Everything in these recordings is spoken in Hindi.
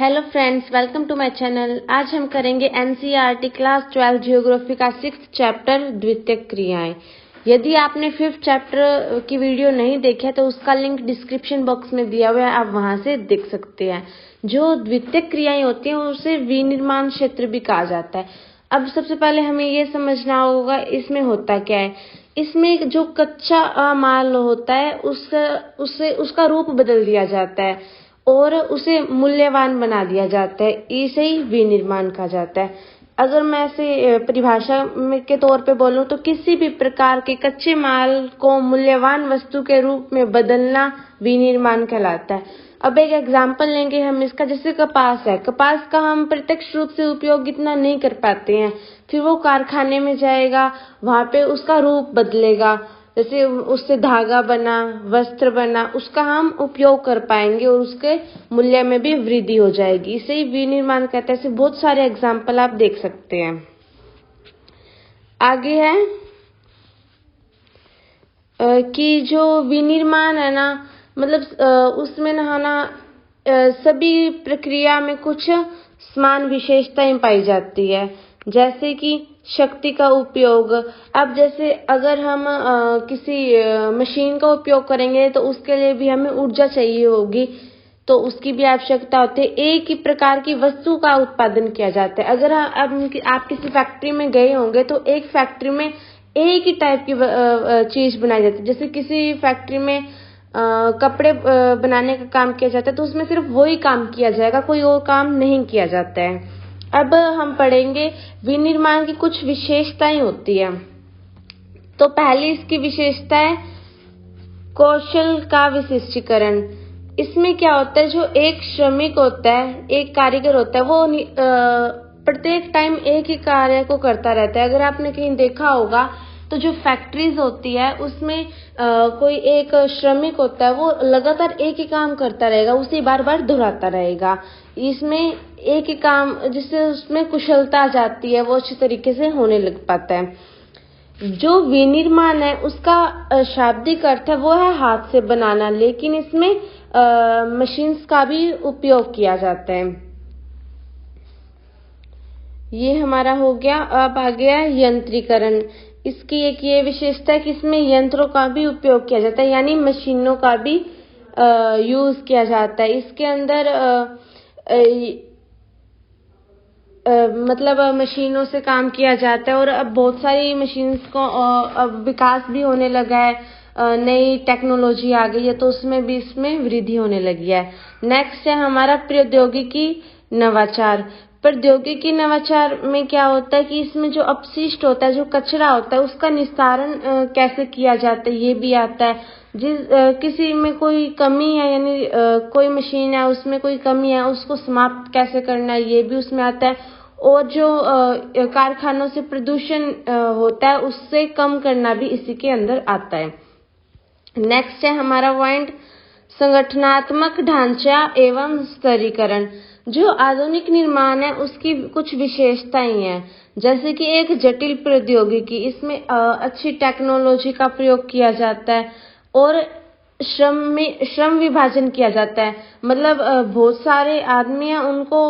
Hello friends, welcome to my channel. आज हम करेंगे एनसीईआरटी क्लास 12 जियोग्राफी का 6th चैप्टर द्वितीयक क्रियाएं। यदि आपने 5th चैप्टर की वीडियो नहीं देखी है तो उसका लिंक डिस्क्रिप्शन बॉक्स में दिया हुआ है, आप वहां से देख सकते हैं। जो द्वितीयक क्रियाएं होती हैं उसे विनिर्माण क्षेत्र भी कहा जाता है। अब सबसे पहले हमें ये समझना होगा इसमें होता क्या है। इसमें जो कच्चा माल होता है उसका रूप बदल दिया जाता है और उसे मूल्यवान बना दिया जाता है। इसे ही विनिर्माण कहा जाता है। अगर मैं इसे परिभाषा में के तौर पे बोलूं तो किसी भी प्रकार के कच्चे माल को मूल्यवान वस्तु के रूप में बदलना विनिर्माण कहलाता है। अब एक एग्जांपल लेंगे हम इसका, जैसे कपास है। कपास का हम प्रत्यक्ष रूप से उपयोग इतना नहीं कर पाते हैं, फिर वो कारखाने में जाएगा, वहां पे उसका रूप बदलेगा, जैसे उससे धागा बना, वस्त्र बना, उसका हम उपयोग कर पाएंगे और उसके मूल्य में भी वृद्धि हो जाएगी। इसे ही विनिर्माण कहते हैं। ऐसे बहुत सारे एग्जाम्पल आप देख सकते हैं। आगे है कि जो विनिर्माण है ना, मतलब उसमें सभी प्रक्रिया में कुछ समान विशेषताएं पाई जाती है, जैसे कि शक्ति का उपयोग। अब जैसे अगर हम किसी मशीन का उपयोग करेंगे तो उसके लिए भी हमें ऊर्जा चाहिए होगी, तो उसकी भी आवश्यकता होती है। एक ही प्रकार की वस्तु का उत्पादन किया जाता है। अगर आप किसी फैक्ट्री में गए होंगे तो एक फैक्ट्री में एक ही टाइप की चीज बनाई जाती है। जैसे किसी फैक्ट्री में कपड़े बनाने का काम किया जाता है तो उसमें सिर्फ वही काम किया जाएगा, कोई और काम नहीं किया जाता है। अब हम पढ़ेंगे विनिर्माण की कुछ विशेषताएं होती है। तो पहली इसकी विशेषता है कौशल का विशिष्टीकरण। इसमें क्या होता है, जो एक श्रमिक होता है, एक कारीगर होता है, वो प्रत्येक टाइम एक ही कार्य को करता रहता है। अगर आपने कहीं देखा होगा तो जो फैक्ट्रीज होती है उसमें कोई एक श्रमिक होता है, वो लगातार एक ही काम करता रहेगा, उसे बार बार दोहराता रहेगा। इसमें एक ही काम, जिससे उसमें कुशलता आ जाती है, वो अच्छी तरीके से होने लग पाता है। जो विनिर्माण है उसका शाब्दिक अर्थ है वो है हाथ से बनाना, लेकिन इसमें मशीन्स का भी उपयोग किया जाता है। ये हमारा हो गया। अब आ गया यंत्रीकरण। इसकी एक ये विशेषता है कि इसमें यंत्रों का भी उपयोग किया जाता है, यानी मशीनों का भी यूज किया जाता है। इसके अंदर मतलब मशीनों से काम किया जाता है और अब बहुत सारी मशीन्स को अब विकास भी होने लगा है, नई टेक्नोलॉजी आ गई है, तो उसमें भी इसमें वृद्धि होने लगी है। नेक्स्ट है हमारा प्रौद्योगिकी नवाचार। प्रौद्योगिकी नवाचार में क्या होता है कि इसमें जो अपशिष्ट होता है, जो कचरा होता है, उसका निस्तारण कैसे किया जाता है ये भी आता है। किसी में कोई कमी है, यानी कोई मशीन है उसमें कोई कमी है, उसको समाप्त कैसे करना है ये भी उसमें आता है। और जो कारखानों से प्रदूषण होता है उससे कम करना भी इसी के अंदर आता है। नेक्स्ट है हमारा पॉइंट संगठनात्मक ढांचा एवं स्तरीकरण। जो आधुनिक निर्माण है उसकी कुछ विशेषताएं हैं, जैसे कि एक जटिल प्रौद्योगिकी, इसमें अच्छी टेक्नोलॉजी का प्रयोग किया जाता है और श्रम विभाजन किया जाता है। मतलब बहुत सारे आदमी हैं, उनको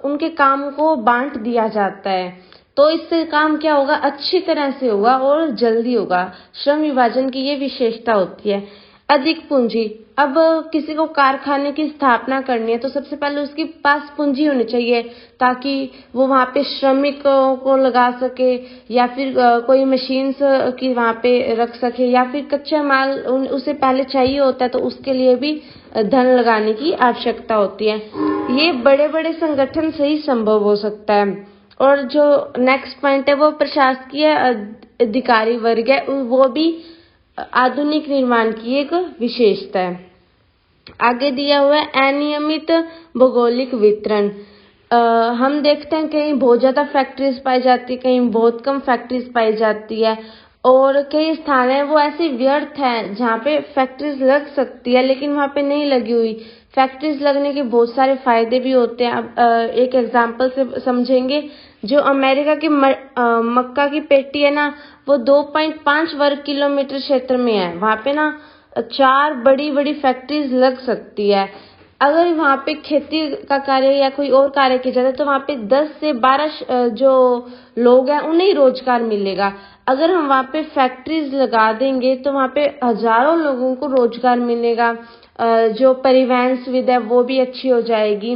उनके काम को बांट दिया जाता है, तो इससे काम क्या होगा, अच्छी तरह से होगा और जल्दी होगा। श्रम विभाजन की ये विशेषता होती है। अधिक पूंजी। अब किसी को कारखाने की स्थापना करनी है तो सबसे पहले उसके पास पूंजी होनी चाहिए, ताकि वो वहां पे श्रमिकों को लगा सके, या फिर कोई मशीन्स की वहां पे रख सके, या फिर कच्चा माल उसे पहले चाहिए होता है, तो उसके लिए भी धन लगाने की आवश्यकता होती है। ये बड़े बड़े संगठन से ही संभव हो सकता है। और जो नेक्स्ट पॉइंट है वो प्रशासकीय अधिकारी वर्ग है, वो भी आधुनिक निर्माण की एक विशेषता है। आगे दिया हुआ है अनियमित भौगोलिक वितरण। हम देखते हैं कहीं बहुत ज्यादा फैक्ट्रीज पाई जाती है, कहीं बहुत कम फैक्ट्रीज पाई जाती है, और कई स्थान है वो ऐसे व्यर्थ है जहाँ पे फैक्ट्रीज लग सकती है लेकिन वहाँ पे नहीं लगी हुई। फैक्ट्रीज लगने के बहुत सारे फायदे भी होते हैं। अब एक एग्जांपल से समझेंगे। जो अमेरिका की मक्का की पेटी है ना, वो 2.5 वर्ग किलोमीटर क्षेत्र में है। वहां पे ना 4 बड़ी बड़ी फैक्ट्रीज लग सकती है। अगर वहाँ पे खेती का कार्य या कोई और कार्य किया जाता है तो वहाँ पे 10 से 12 जो लोग हैं उन्हें ही रोजगार मिलेगा। अगर हम वहाँ पे फैक्ट्रीज लगा देंगे तो वहाँ पे हजारों लोगों को रोजगार मिलेगा। जो परिवहन सुविधा है वो भी अच्छी हो जाएगी।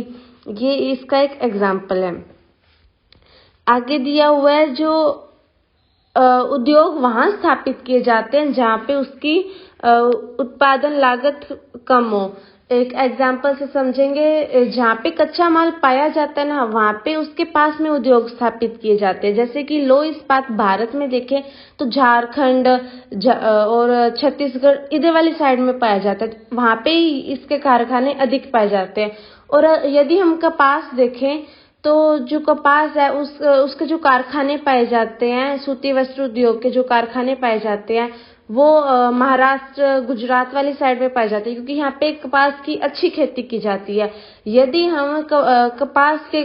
ये इसका एक एग्जाम्पल है। आगे दिया हुआ है जो उद्योग वहां स्थापित किए जाते हैं जहाँ पे उसकी उत्पादन लागत कम हो। एक एग्जाम्पल से समझेंगे, जहाँ पे कच्चा माल पाया जाता है ना वहाँ पे उसके पास में उद्योग स्थापित किए जाते हैं। जैसे कि लो इस्पात भारत में देखें तो झारखंड और छत्तीसगढ़ इधर वाली साइड में पाया जाता है, वहाँ पे ही इसके कारखाने अधिक पाए जाते हैं। और यदि हम कपास देखें तो जो कपास है उसके जो कारखाने पाए जाते हैं, सूती वस्त्र उद्योग के जो कारखाने पाए जाते हैं वो महाराष्ट्र गुजरात वाली साइड में पाए जाते हैं, क्योंकि यहाँ पे कपास की अच्छी खेती की जाती है। यदि हम कपास के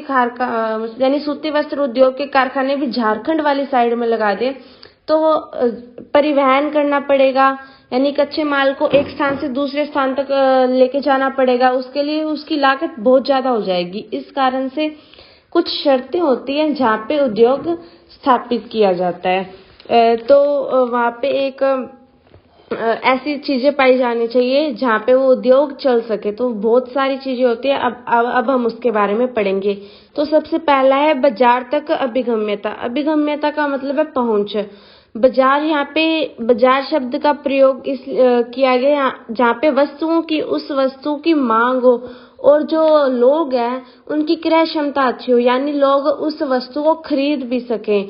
यानी सूती वस्त्र उद्योग के कारखाने भी झारखंड वाली साइड में लगा दें तो परिवहन करना पड़ेगा, यानी कच्चे माल को एक स्थान से दूसरे स्थान तक लेके जाना पड़ेगा। उसके लिए उसकी लागत बहुत ज्यादा हो जाएगी। इस कारण से कुछ शर्तें होती हैं जहाँ पे उद्योग स्थापित किया जाता है। तो वहाँ पे एक ऐसी चीजें पाई जानी चाहिए जहाँ पे वो उद्योग चल सके। तो बहुत सारी चीजें होती है। अब हम उसके बारे में पढ़ेंगे। तो सबसे पहला है बाजार तक अभिगम्यता। अभिगम्यता का मतलब है पहुंच। बाजार, यहाँ पे बाजार शब्द का प्रयोग किया गया जहाँ पे वस्तुओं की उस वस्तु की मांग हो और जो लोग हैं उनकी क्रय क्षमता अच्छी हो, यानी लोग उस वस्तु को खरीद भी सकें।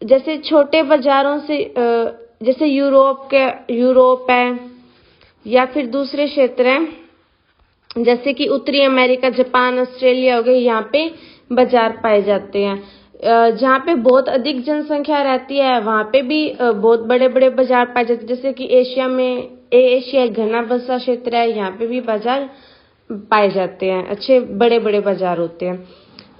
जैसे छोटे बाजारों से जैसे यूरोप है या फिर दूसरे क्षेत्र हैं जैसे कि उत्तरी अमेरिका, जापान, ऑस्ट्रेलिया हो गए, यहाँ पे बाजार पाए जाते हैं। जहाँ पे बहुत अधिक जनसंख्या रहती है वहाँ पे भी बहुत बड़े बड़े बाजार पाए जाते हैं। जैसे कि एशिया एक घना बसा क्षेत्र है, यहाँ पे भी बाजार पाए जाते हैं, अच्छे बड़े बड़े बाजार होते हैं।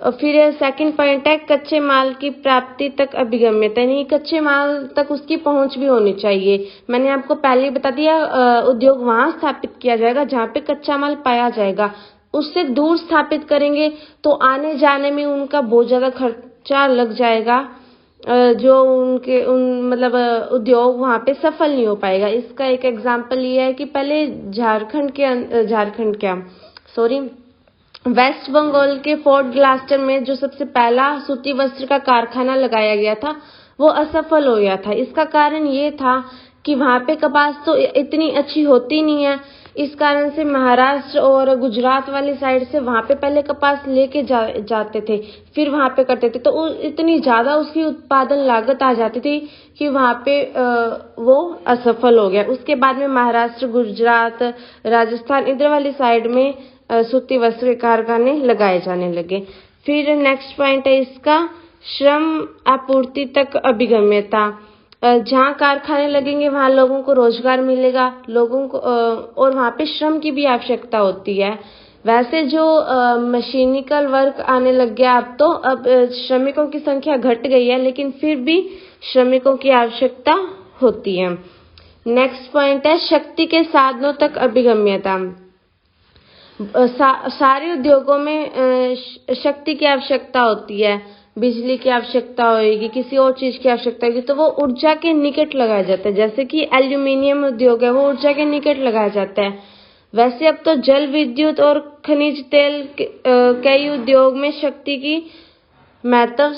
और फिर सेकंड पॉइंट है कच्चे माल की प्राप्ति तक अभिगम्यता, यानी कच्चे माल तक उसकी पहुंच भी होनी चाहिए। मैंने आपको पहले ही बता दिया, उद्योग वहां स्थापित किया जाएगा जहाँ पे कच्चा माल पाया जाएगा। उससे दूर स्थापित करेंगे तो आने जाने में उनका बहुत ज्यादा खर्चा लग जाएगा, जो मतलब उद्योग वहाँ पे सफल नहीं हो पाएगा। इसका एक एग्जाम्पल ये है कि पहले वेस्ट बंगाल के फोर्ट ग्लास्टर में जो सबसे पहला सूती वस्त्र का कारखाना लगाया गया था वो असफल हो गया था। इसका कारण ये था कि वहाँ पे कपास तो इतनी अच्छी होती नहीं है। इस कारण से महाराष्ट्र और गुजरात वाली साइड से वहाँ पे पहले कपास लेके जाते थे, फिर वहाँ पे करते थे, तो इतनी ज्यादा उसकी उत्पादन लागत आ जाती थी कि वहाँ पे वो असफल हो गया। उसके बाद में महाराष्ट्र, गुजरात, राजस्थान इधर वाली साइड में सूती वस्त्र कारखाने लगाए जाने लगे। फिर नेक्स्ट पॉइंट है इसका श्रम आपूर्ति तक अभिगम्यता। जहाँ कारखाने लगेंगे वहाँ लोगों को रोजगार मिलेगा, लोगों को और वहाँ पे श्रम की भी आवश्यकता होती है। वैसे जो मशीनिकल वर्क आने लग गया अब श्रमिकों की संख्या घट गई है, लेकिन फिर भी श्रमिकों की आवश्यकता होती है। नेक्स्ट पॉइंट है शक्ति के साधनों तक अभिगम्यता। सारे उद्योगों में शक्ति की आवश्यकता होती है, बिजली की आवश्यकता होगी, किसी और चीज की आवश्यकता होगी, तो वो ऊर्जा के निकट लगाया जाता है। जैसे कि एल्यूमिनियम उद्योग है, वो ऊर्जा के निकट लगाया जाता है। वैसे अब तो जल विद्युत और खनिज तेल कई उद्योग में शक्ति की महत्व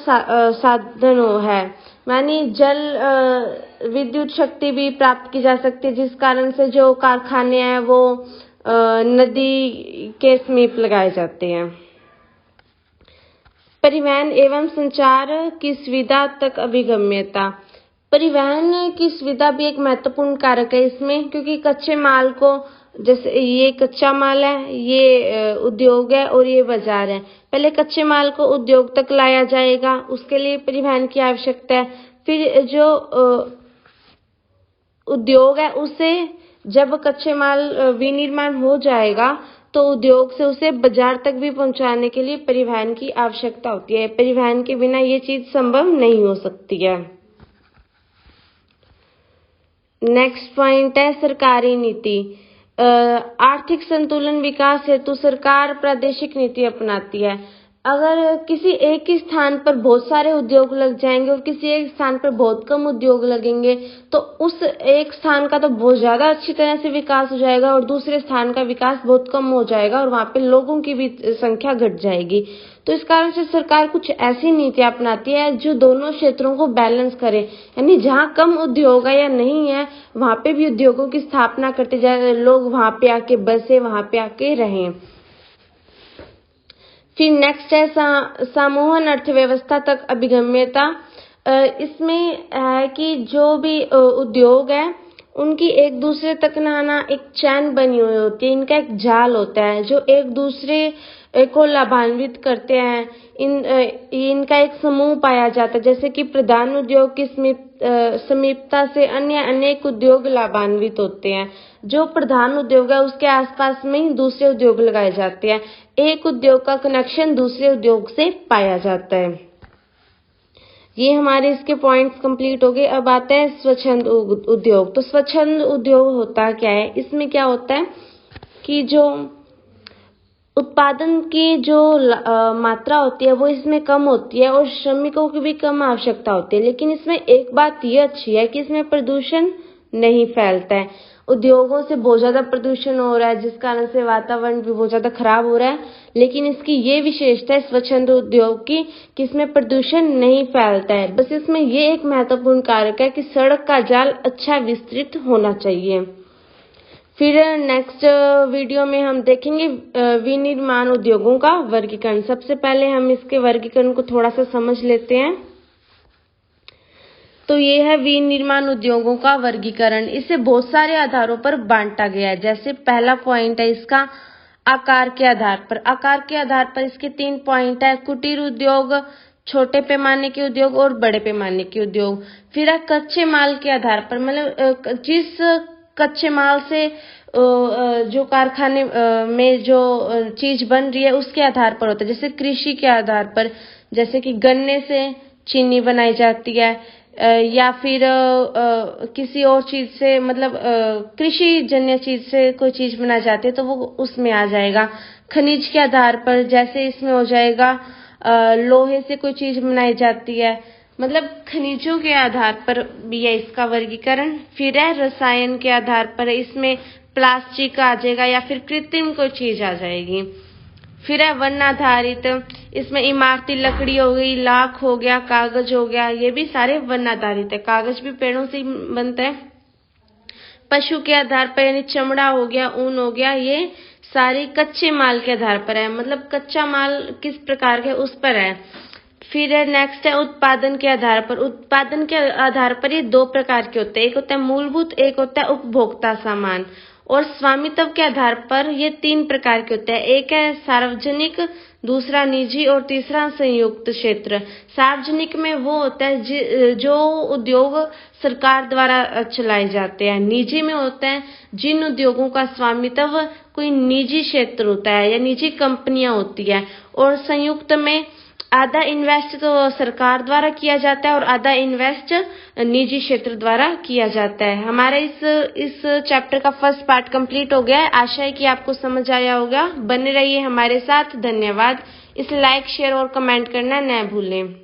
साधन है, यानी जल विद्युत शक्ति भी प्राप्त की जा सकती है, जिस कारण से जो कारखाने हैं वो नदी के समीप लगाए जाते हैं। परिवहन एवं संचार की सुविधा तक अभिगम्यता। परिवहन की सुविधा भी एक महत्वपूर्ण कारक है इसमें, क्योंकि कच्चे माल को, जैसे ये कच्चा माल है, ये उद्योग है और ये बाजार है। पहले कच्चे माल को उद्योग तक लाया जाएगा, उसके लिए परिवहन की आवश्यकता है। फिर जो उद्योग है उसे जब कच्चे माल विनिर्माण हो जाएगा तो उद्योग से उसे बाजार तक भी पहुंचाने के लिए परिवहन की आवश्यकता होती है। परिवहन के बिना ये चीज संभव नहीं हो सकती है। नेक्स्ट पॉइंट है सरकारी नीति। आर्थिक संतुलन विकास हेतु सरकार प्रादेशिक नीति अपनाती है। अगर किसी एक ही स्थान पर बहुत सारे उद्योग लग जाएंगे और किसी एक स्थान पर बहुत कम उद्योग लगेंगे तो उस एक स्थान का तो बहुत ज्यादा अच्छी तरह से विकास हो जाएगा और दूसरे स्थान का विकास बहुत कम हो जाएगा और वहां पे लोगों की भी संख्या घट जाएगी। तो इस कारण से सरकार कुछ ऐसी नीतियां अपनाती है जो दोनों क्षेत्रों को बैलेंस करे, यानी जहां कम उद्योग है या नहीं है वहां पे भी उद्योगों की स्थापना करते जाए, लोग वहां पे आके बसे, वहां पे आके रहें। फिर नेक्स्ट है सम्मोहन अर्थव्यवस्था तक अभिगम्यता। इसमें है कि जो भी उद्योग है उनकी एक दूसरे तक ना एक चैन बनी हुई होती है, इनका एक जाल होता है जो एक दूसरे को लाभान्वित करते हैं। इनका एक समूह पाया जाता है, जैसे कि प्रधान उद्योग की समीपता से अन्य अनेक उद्योग लाभान्वित होते हैं। जो प्रधान उद्योग है उसके आसपास में ही दूसरे उद्योग लगाए जाते हैं, एक उद्योग का कनेक्शन दूसरे उद्योग से पाया जाता है। ये हमारे इसके पॉइंट्स कंप्लीट हो गए। अब आता है स्वच्छंद उद्योग। तो स्वच्छंद उद्योग होता क्या है, इसमें क्या होता है कि जो उत्पादन की जो मात्रा होती है वो इसमें कम होती है और श्रमिकों की भी कम आवश्यकता होती है, लेकिन इसमें एक बात ये अच्छी है कि इसमें प्रदूषण नहीं फैलता है। उद्योगों से बहुत ज्यादा प्रदूषण हो रहा है जिस कारण से वातावरण भी बहुत ज्यादा खराब हो रहा है, लेकिन इसकी ये विशेषता है स्वच्छंद उद्योग की कि इसमें प्रदूषण नहीं फैलता है। बस इसमें ये एक महत्वपूर्ण कारक है कि सड़क का जाल अच्छा विस्तृत होना चाहिए। फिर नेक्स्ट वीडियो में हम देखेंगे विनिर्माण उद्योगों का वर्गीकरण। सबसे पहले हम इसके वर्गीकरण को थोड़ा सा समझ लेते हैं। तो ये है विनिर्माण उद्योगों का वर्गीकरण। इसे बहुत सारे आधारों पर बांटा गया है। जैसे पहला पॉइंट है इसका आकार के आधार पर। आकार के आधार पर इसके 3 पॉइंट है, कुटीर उद्योग, छोटे पैमाने के उद्योग और बड़े पैमाने के उद्योग। फिर है कच्चे माल के आधार पर, मतलब जिस कच्चे माल से जो कारखाने में जो चीज बन रही है उसके आधार पर होता है। जैसे कृषि के आधार पर, जैसे कि गन्ने से चीनी बनाई जाती है या फिर किसी और चीज से, मतलब कृषि जन्य चीज से कोई चीज बनाई जाती है तो वो उसमें आ जाएगा। खनिज के आधार पर जैसे इसमें हो जाएगा लोहे से कोई चीज बनाई जाती है, मतलब खनिजों के आधार पर भी है इसका वर्गीकरण। फिर है रसायन के आधार पर, इसमें प्लास्टिक आ जाएगा या फिर कृत्रिम कोई चीज आ जाएगी। फिर है वन आधारित, इसमें इमारती लकड़ी हो गई, लाख हो गया, कागज हो गया, ये भी सारे वन आधारित है। कागज भी पेड़ों से बनता है। पशु के आधार पर यानी चमड़ा हो गया, ऊन हो गया, ये सारे कच्चे माल के आधार पर है, मतलब कच्चा माल किस प्रकार के उस पर है। फिर नेक्स्ट है उत्पादन के आधार पर। उत्पादन के आधार पर ये 2 प्रकार के होते हैं, एक होता है मूलभूत, एक होता है उपभोक्ता सामान। और स्वामित्व के आधार पर ये 3 प्रकार के होते हैं, एक है सार्वजनिक, दूसरा निजी और तीसरा संयुक्त क्षेत्र। सार्वजनिक में वो होता है जो उद्योग सरकार द्वारा चलाए जाते हैं। निजी में होता है जिन उद्योगों का स्वामित्व कोई निजी क्षेत्र होता है या निजी कंपनियां होती है। और संयुक्त में आधा इन्वेस्ट तो सरकार द्वारा किया जाता है और आधा इन्वेस्ट निजी क्षेत्र द्वारा किया जाता है। हमारा इस चैप्टर का फर्स्ट पार्ट कंप्लीट हो गया है। आशा है कि आपको समझ आया होगा। बने रहिए हमारे साथ। धन्यवाद। इसे लाइक, शेयर और कमेंट करना न भूलें।